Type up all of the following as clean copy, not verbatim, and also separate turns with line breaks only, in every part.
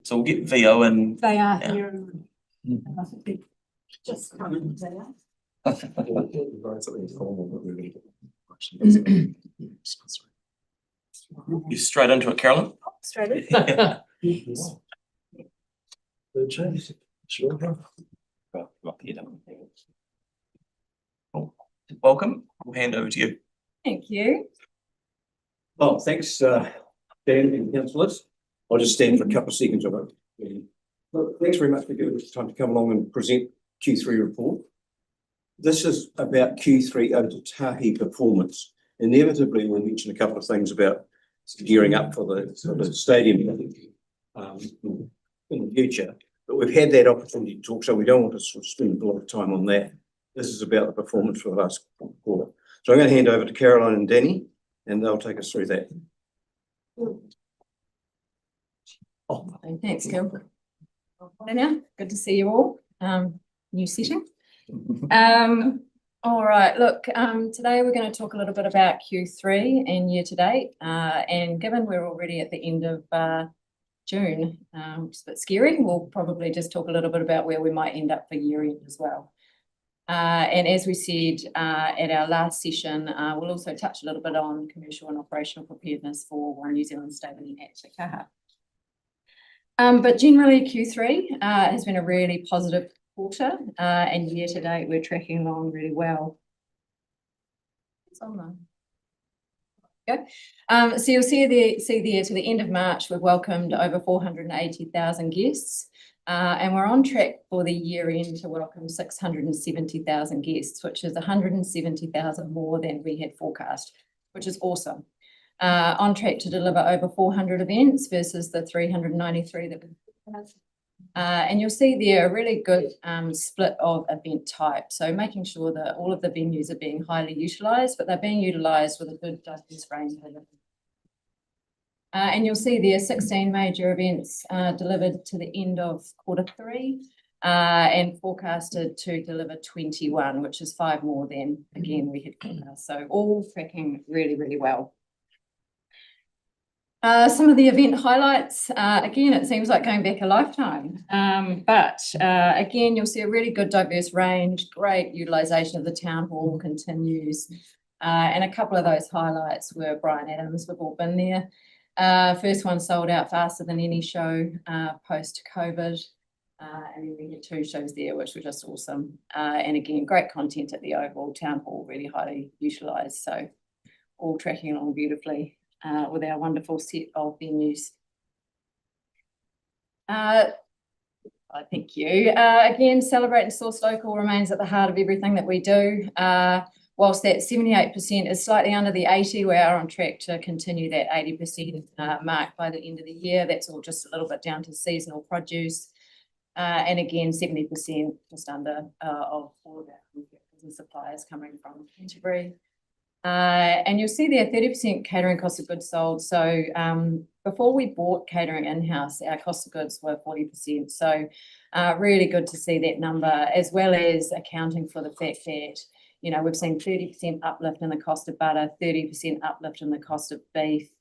So we'll get VO and
They are
Yeah.
here. Just coming there.
you straight into it, Carolyn.
Straight in.
Welcome. We'll hand over to you.
Thank you.
Oh, thanks, Dan and councillors. I'll just stand for a couple of seconds of it. Well, thanks very much for giving us time to come along and present Q3 report. This is about Q3 tautahi performance. Inevitably, we'll mention a couple of things about gearing up for the stadium in the future. But we've had that opportunity to talk, so we don't want to sort of spend a lot of time on that. This is about the performance for the last quarter. So I'm going to hand over to Caroline and Danny, and they'll take us through that.
Oh, thanks, Gil. Now, good to see you all. New setting. All right, look, today we're going to talk a little bit about Q3 and year to date. And given we're already at the end of June, which is a bit scary, we'll probably just talk a little bit about where we might end up for year end as well. And as we said at our last session, we'll also touch a little bit on commercial and operational preparedness for One New Zealand Stadium at Te Kaha. But generally Q3 has been a really positive quarter, and year to date we're tracking along really well. It's on there. Okay. So you'll see there to the end of March we've welcomed over 480,000 guests. And we're on track for the year end to welcome 670,000 guests, which is 170,000 more than we had forecast, which is awesome. On track to deliver over 400 events versus the 393 that we had. And you'll see there a really good split of event type. So making sure that all of the venues are being highly utilised, but they're being utilised with a good diverse range of events. And you'll see there 16 major events delivered to the end of Q3 and forecasted to deliver 21, which is 5 more than, again, we had forecast. So all tracking really, really well. Some of the event highlights, again, it seems like going back a lifetime. But again, you'll see a really good diverse range, great utilisation of the town hall continues. And a couple of those highlights were Brian Adams, we've all been there. First one sold out faster than any show post-COVID. And then we had 2 shows there, which were just awesome. And again, great content at the overall town hall, really highly utilised. So all tracking along beautifully with our wonderful set of venues. Thank you. Again, Celebrate and Source Local remains at the heart of everything that we do. Whilst that 78% is slightly under the 80, we are on track to continue that 80% mark by the end of the year. That's all just a little bit down to seasonal produce. And again, 70% just under of all of our business suppliers coming from Canterbury. And you'll see there 30% catering cost of goods sold. So before we bought catering in-house, our cost of goods were 40%. So really good to see that number, as well as accounting for the fact that we've seen 30% uplift in the cost of butter, 30% uplift in the cost of beef,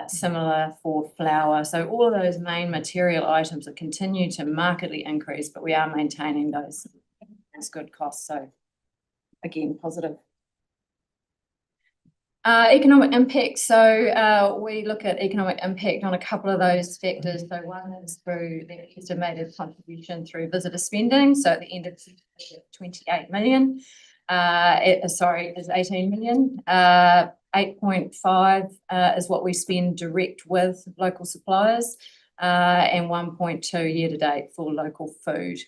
similar for flour. So all of those main material items that continue to markedly increase, but we are maintaining those good costs. So again, positive. Economic impact. So we look at economic impact on a couple of those factors. So one is through the estimated contribution through visitor spending. So at the end of 28 million. Is 18 million. 8.5 is what we spend direct with local suppliers, and 1.2 year to date for local food.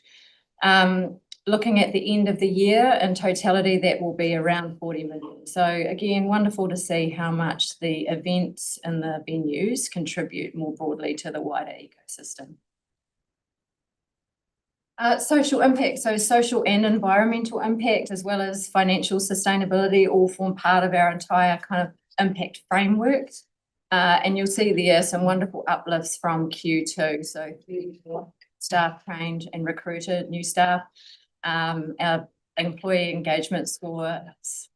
Looking at the end of the year, in totality, that will be around 40 million. So again, wonderful to see how much the events and the venues contribute more broadly to the wider ecosystem. Social impact, so social and environmental impact, as well as financial sustainability, all form part of our entire kind of impact framework. And you'll see there some wonderful uplifts from Q2. So 34 staff trained and recruited new staff. Our employee engagement score is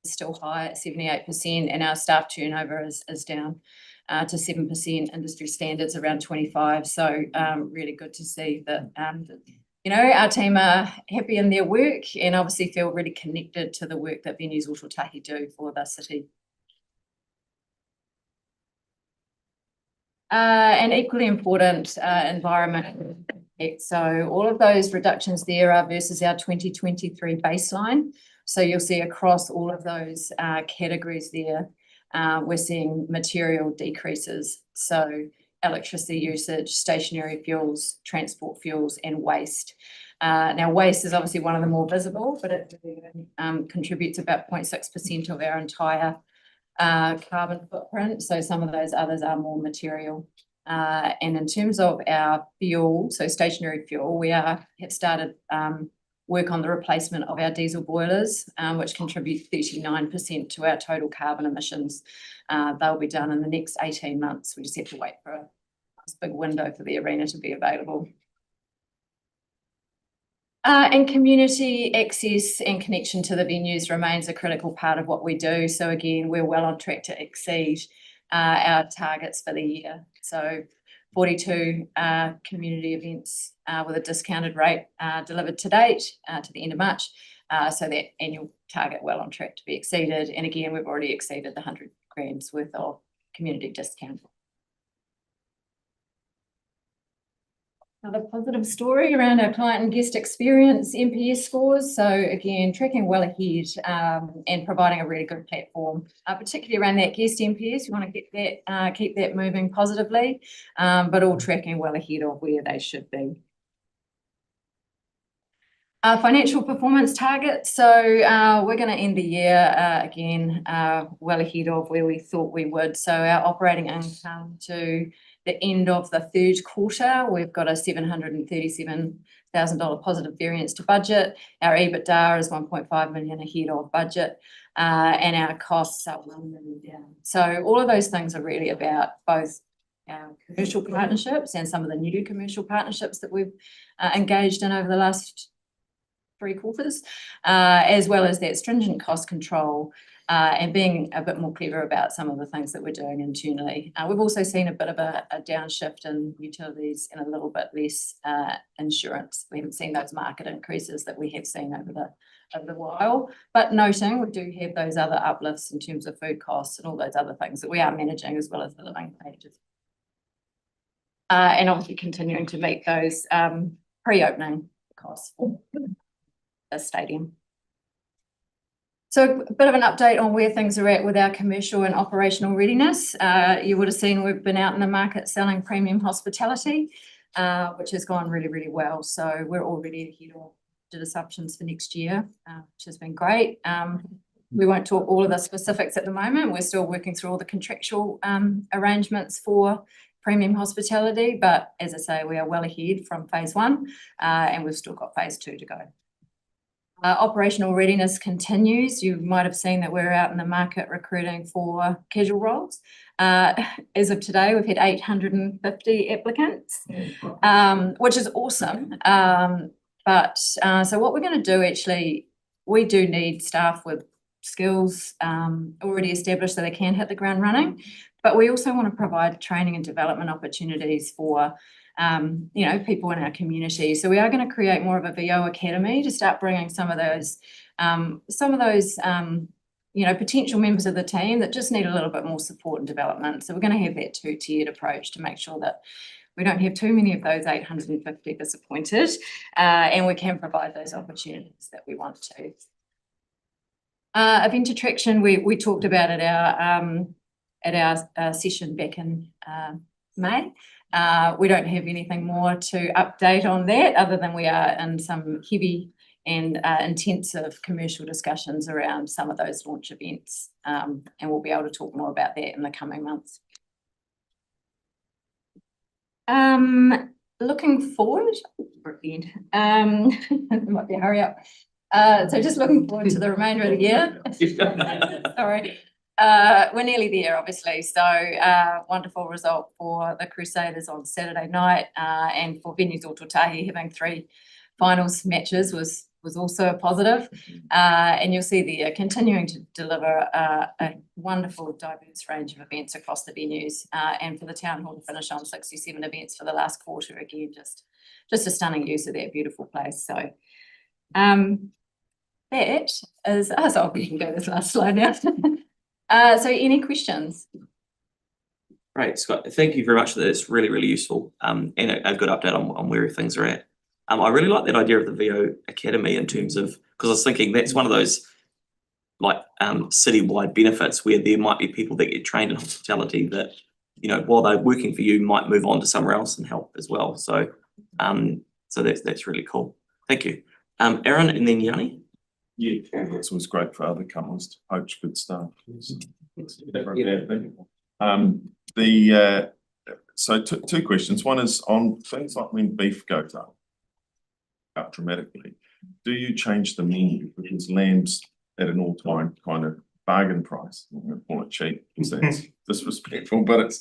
still high at 78%, and our staff turnover is down. to 7%, industry standards around 25%. So really good to see that, our team are happy in their work and obviously feel really connected to the work that Venues or Tautahi do for the city. And equally important, environment. So all of those reductions there are versus our 2023 baseline. So you'll see across all of those categories there, we're seeing material decreases. So electricity usage, stationary fuels, transport fuels, and waste. Now, waste is obviously one of the more visible, but it contributes about 0.6% of our entire carbon footprint. So some of those others are more material. And in terms of our fuel, so stationary fuel, we have started work on the replacement of our diesel boilers, which contribute 39% to our total carbon emissions. They'll be done in the next 18 months. We just have to wait for a big window for the arena to be available. And community access and connection to the venues remains a critical part of what we do. So again, we're well on track to exceed our targets for the year. So 42 community events with a discounted rate delivered to date to the end of March. So that annual target well on track to be exceeded. And again, we've already exceeded the 100 grand's worth of community discount. Another positive story around our client and guest experience NPS scores. So again, tracking well ahead and providing a really good platform, particularly around that guest NPS. We want to get that, keep that moving positively, but all tracking well ahead of where they should be. Financial performance targets. So we're going to end the year again well ahead of where we thought we would. So our operating income to the end of the third quarter, we've got a $737,000 positive variance to budget. Our EBITDA is 1.5 million ahead of budget, and our costs are 1 million down. So all of those things are really about both our commercial partnerships and some of the new commercial partnerships that we've engaged in over the last 3 quarters, as well as that stringent cost control and being a bit more clever about some of the things that we're doing internally. We've also seen a bit of a downshift in utilities and a little bit less insurance. We haven't seen those market increases that we have seen over the while, but noting we do have those other uplifts in terms of food costs and all those other things that we are managing, as well as the living wages. And obviously continuing to meet those pre-opening costs for the stadium. So a bit of an update on where things are at with our commercial and operational readiness. You would have seen we've been out in the market selling premium hospitality, which has gone really, really well. So we're already ahead of the assumptions for next year, which has been great. We won't talk all of the specifics at the moment. We're still working through all the contractual arrangements for premium hospitality, but as I say, we are well ahead from phase 1 and we've still got phase 2 to go. Operational readiness continues. You might have seen that we're out in the market recruiting for casual roles. As of today, we've had 850 applicants, which is awesome. So what we're going to do, actually, we do need staff with skills already established so they can hit the ground running, but we also want to provide training and development opportunities for people in our community. So we are going to create more of a VO Academy to start bringing some of those potential members of the team that just need a little bit more support and development. So we're going to have that 2-tiered approach to make sure that we don't have too many of those 850 disappointed, and we can provide those opportunities that we want to. Event attraction, we talked about at our session back in May. We don't have anything more to update on that other than we are in some heavy and intensive commercial discussions around some of those launch events, and we'll be able to talk more about that in the coming months. Looking forward, might be a hurry up. So just looking forward to the remainder of the year. Sorry. We're nearly there, obviously. So wonderful result for the Crusaders on Saturday night, and for Venues or Tautahi having 3 finals matches was was also a positive. And you'll see they're continuing to deliver a wonderful diverse range of events across the venues, and for the town hall to finish on 67 events for the last quarter, again, just a stunning use of that beautiful place. So that is us. Oh, we can go this last slide now. So any questions?
Great, Scott. Thank you very much for that. It's really, really useful. And a good update on where things are at. I really like that idea of the VO Academy in terms of, because I was thinking that's one of those like citywide benefits where there might be people that get trained in hospitality that, you know, while they're working for you, might move on to somewhere else and help as well. So so that's really cool. Thank you. Aaron and then Yanni.
Yeah, it was great for other companies to poach good staff. So two questions. One is on things like when beef goes up dramatically. Do you change the menu because lamb's at an all-time kind of bargain price? I'm going to call it cheap because that's disrespectful, but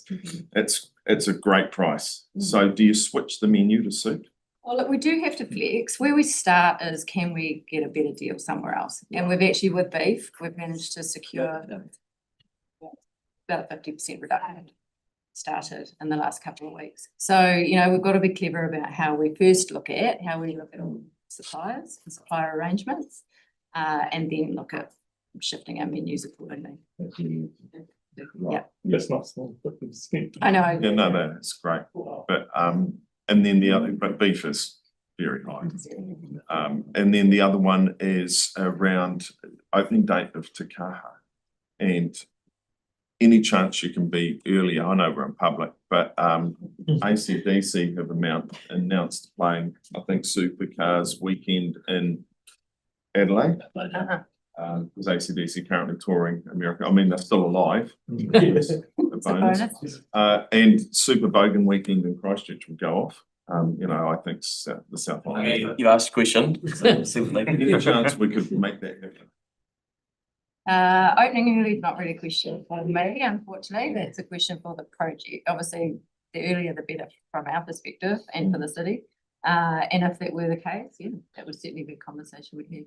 it's a great price. So do you switch the menu to suit?
Well, look, we do have to flex. Where we start is, can we get a better deal somewhere else? And we've actually, with beef, we've managed to secure about a 50% reduction started in the last couple of weeks. So, you know, we've got to be clever about how we first look at all suppliers and supplier arrangements, and then look at shifting our menus accordingly. Yeah.
That's not small, 50%.
I know.
Yeah, no, that's great. But and then the other, but beef is very high. And then the other one is around opening date of Takaha, and any chance you can be earlier. I know we're in public, but ACDC have announced playing, I think, Supercars weekend in Adelaide. Because ACDC currently touring America. I mean, they're still alive. Yes, a bonus. And Super Bogan weekend in Christchurch will go off. You know, I think the South Island.
You asked a question.
Any chance we could make that happen?
Opening early is not really a question for me, unfortunately. That's a question for the project. Obviously, the earlier the better from our perspective and for the city. And if that were the case, yeah, that would certainly be a conversation we'd have.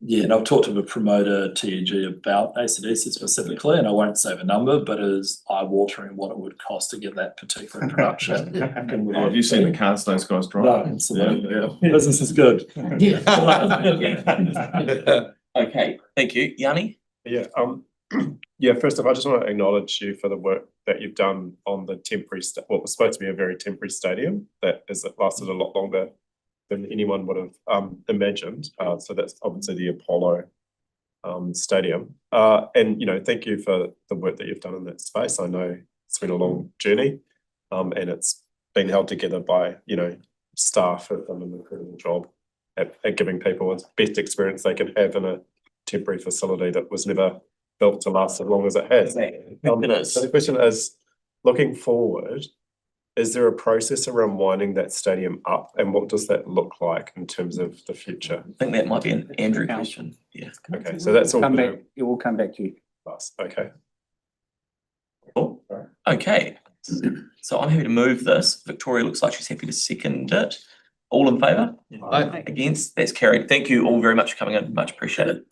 Yeah, and I've talked to the promoter TNG about ACDC specifically, and I won't say the number, but it is eye-watering what it would cost to get that particular production.
Oh, have you seen the cars those guys drive?
No, absolutely. Yeah. Business is good.
Okay, thank you. Yanni?
Yeah, first off, I just want to acknowledge you for the work that you've done on the temporary, what was supposed to be a very temporary stadium that lasted a lot longer than anyone would have imagined. So that's obviously the Apollo Stadium. And, you know, thank you for the work that you've done in that space. I know it's been a long journey, and it's been held together by, you know, staff who have done an incredible job at giving people the best experience they can have in a temporary facility that was never built to last as long as it has. So the question is, looking forward, is there a process around winding that stadium up, and what does that look like in terms of the future?
I think that might be an Andrew question. Yeah.
Okay, so that's all.
It will come back to you.
Okay.
Cool. Okay. So I'm happy to move this. Victoria looks like she's happy to second it. All in favour? Against? That's carried. Thank you all very much for coming in. Much appreciated.